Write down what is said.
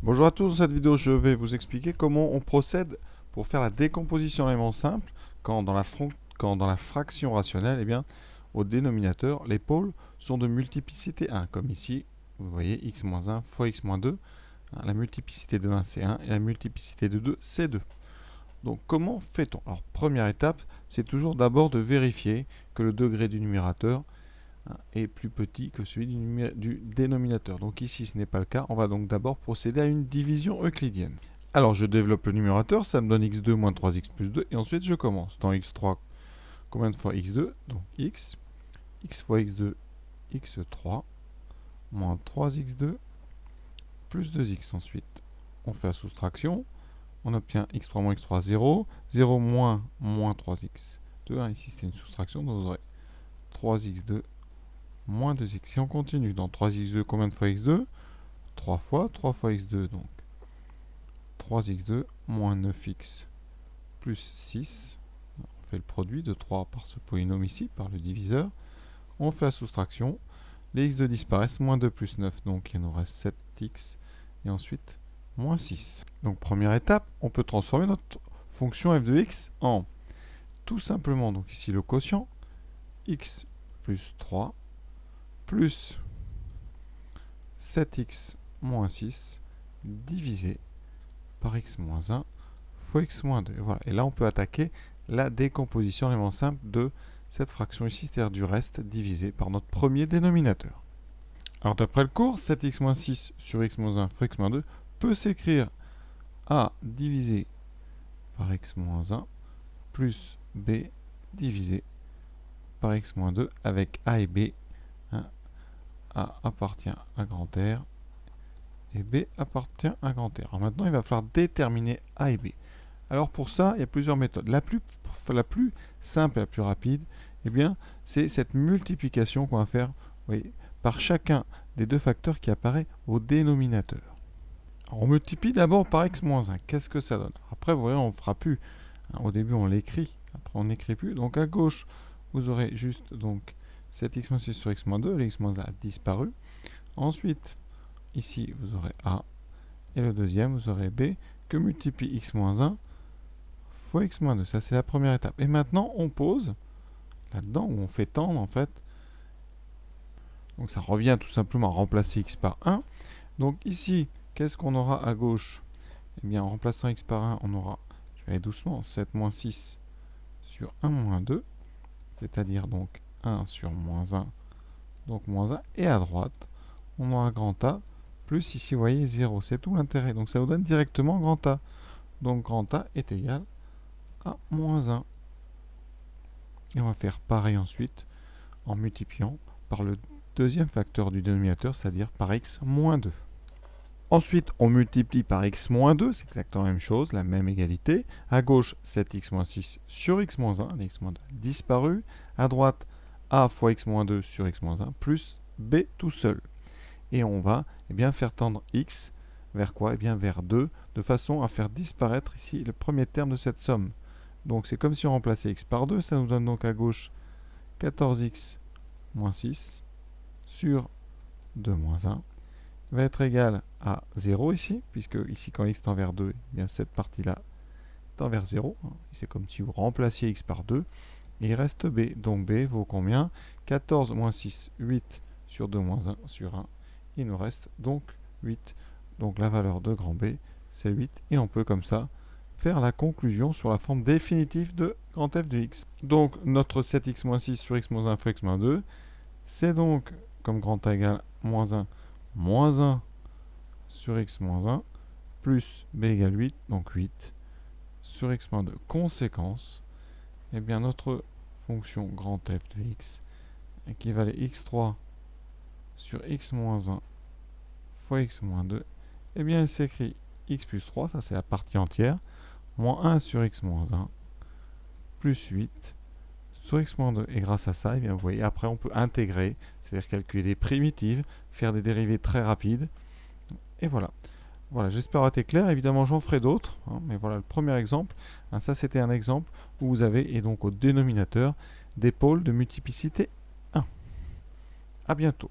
Bonjour à tous, dans cette vidéo je vais vous expliquer comment on procède pour faire la décomposition d'éléments simples quand dans la fraction rationnelle, eh bien, au dénominateur, les pôles sont de multiplicité 1, comme ici, vous voyez x-1 fois x-2, la multiplicité de 1 c'est 1 et la multiplicité de 2 c'est 2. Donc comment fait-on? Alors première étape, c'est toujours d'abord de vérifier que le degré du numérateur est plus petit que celui du dénominateur. Donc ici, ce n'est pas le cas. On va donc d'abord procéder à une division euclidienne. Alors, je développe le numérateur, ça me donne x2 moins 3x plus 2, et ensuite je commence. Dans x3, combien de fois x2? Donc x fois x2, x3, moins 3x2, plus 2x ensuite. On fait la soustraction, on obtient x3 moins x3, 0, 0 moins 3x2, ici c'était une soustraction, donc vous aurez 3x2 moins 2x. Si on continue, dans 3x2, combien de fois x2? 3 fois x2, donc 3x2 moins 9x plus 6. On fait le produit de 3 par ce polynôme ici, par le diviseur. On fait la soustraction. Les x2 disparaissent, moins 2 plus 9, donc il nous reste 7x. Et ensuite, moins 6. Donc première étape, on peut transformer notre fonction f de x en tout simplement, donc ici le quotient, x plus 3 plus 7x moins 6 divisé par x moins 1 fois x moins 2. Et voilà. Et là, on peut attaquer la décomposition élément simple de cette fraction ici, c'est-à-dire du reste divisé par notre premier dénominateur. Alors d'après le cours, 7x moins 6 sur x moins 1 fois x moins 2 peut s'écrire a divisé par x moins 1 plus b divisé par x moins 2 avec a et b. A appartient à grand R et B appartient à grand R. Alors maintenant, il va falloir déterminer A et B. Alors pour ça, il y a plusieurs méthodes. La plus simple et la plus rapide, eh bien, c'est cette multiplication qu'on va faire, oui, par chacun des deux facteurs qui apparaît au dénominateur. Alors on multiplie d'abord par x-1. Qu'est-ce que ça donne? Après, vous voyez, on ne fera plus. Au début, on l'écrit. Après, on n'écrit plus. Donc à gauche, vous aurez juste donc 7x-6 sur x-2. Le x-1 a disparu. Ensuite, ici, vous aurez A. Et le deuxième, vous aurez B que multiplie x-1 fois x-2. Ça, c'est la première étape. Et maintenant, on pose là-dedans, où on fait tendre, en fait. Donc, ça revient tout simplement à remplacer x par 1. Donc, ici, qu'est-ce qu'on aura à gauche? Eh bien, en remplaçant x par 1, on aura, je vais aller doucement, 7 moins 6 sur 1 moins 2. C'est-à-dire, donc, 1 sur moins 1. Donc, moins 1. Et à droite, on aura grand A plus ici, vous voyez, 0. C'est tout l'intérêt. Donc ça vous donne directement grand A. Donc grand A est égal à moins 1. Et on va faire pareil ensuite en multipliant par le deuxième facteur du dénominateur, c'est-à-dire par x moins 2. Ensuite, on multiplie par x moins 2, c'est exactement la même chose, la même égalité. À gauche, 7x moins 6 sur x moins 1, x moins 2 a disparu. À droite, a fois x moins 2 sur x moins 1, plus b tout seul. Et on va bien faire tendre x vers quoi? Bien vers 2, de façon à faire disparaître ici le premier terme de cette somme. Donc c'est comme si on remplaçait x par 2, ça nous donne donc à gauche 14x moins 6 sur 2 moins 1 va être égal à 0 ici, puisque ici quand x tend vers 2, eh bien cette partie-là tend vers 0. C'est comme si vous remplaciez x par 2. Et il reste b. Donc b vaut combien? 14 moins 6, 8 sur 2 moins 1 sur 1. Il nous reste donc 8. Donc la valeur de grand B, c'est 8. Et on peut comme ça faire la conclusion sur la forme définitive de grand F de x. Donc notre 7x moins 6 sur x moins 1 fois x moins 2, c'est donc, comme grand A égale moins 1 sur x moins 1, plus b égale 8, donc 8 sur x moins 2. Conséquence, eh bien notre fonction grand F de x équivalait x3 sur x moins 1 fois x moins 2, eh bien elle s'écrit x plus 3, ça c'est la partie entière, moins 1 sur x moins 1, plus 8 sur x moins 2. Et grâce à ça, eh bien vous voyez, après on peut intégrer, c'est-à-dire calculer des primitives, faire des dérivées très rapides, et voilà. Voilà, j'espère avoir été clair. Évidemment, j'en ferai d'autres, mais voilà le premier exemple. Ça, c'était un exemple où vous avez, et donc au dénominateur, des pôles de multiplicité 1. A bientôt.